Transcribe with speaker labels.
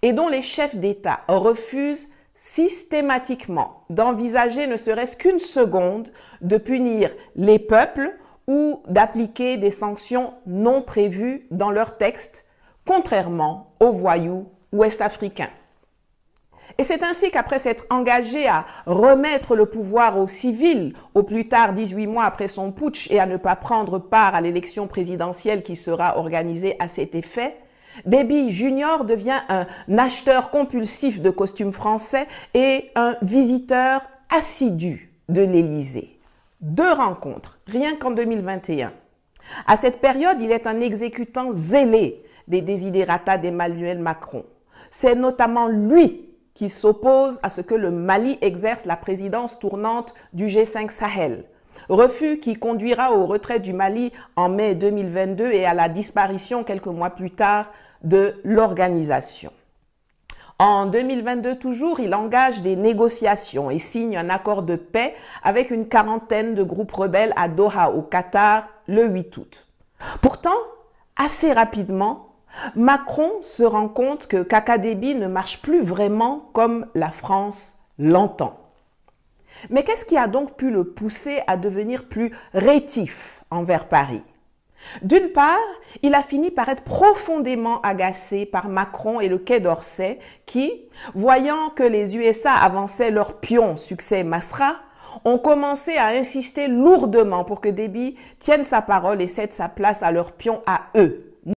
Speaker 1: et dont les chefs d'État refusent systématiquement d'envisager ne serait-ce qu'une seconde de punir les peuples ou d'appliquer des sanctions non prévues dans leurs textes, contrairement aux voyous ouest-africains. Et c'est ainsi qu'après s'être engagé à remettre le pouvoir aux civils, au plus tard 18 mois après son putsch, et à ne pas prendre part à l'élection présidentielle qui sera organisée à cet effet, Déby Junior devient un acheteur compulsif de costumes français et un visiteur assidu de l'Élysée. 2 rencontres, rien qu'en 2021. À cette période, il est un exécutant zélé des desiderata d'Emmanuel Macron. C'est notamment lui qui s'oppose à ce que le Mali exerce la présidence tournante du G5 Sahel. Refus qui conduira au retrait du Mali en mai 2022 et à la disparition quelques mois plus tard de l'organisation. En 2022 toujours, il engage des négociations et signe un accord de paix avec une quarantaine de groupes rebelles à Doha, au Qatar, le 8 août. Pourtant, assez rapidement, Macron se rend compte que Kaka Déby ne marche plus vraiment comme la France l'entend. Mais qu'est-ce qui a donc pu le pousser à devenir plus rétif envers Paris? D'une part, il a fini par être profondément agacé par Macron et le Quai d'Orsay qui, voyant que les USA avançaient leur pion succès Masra, ont commencé à insister lourdement pour que Déby tienne sa parole et cède sa place à leur pion à eux,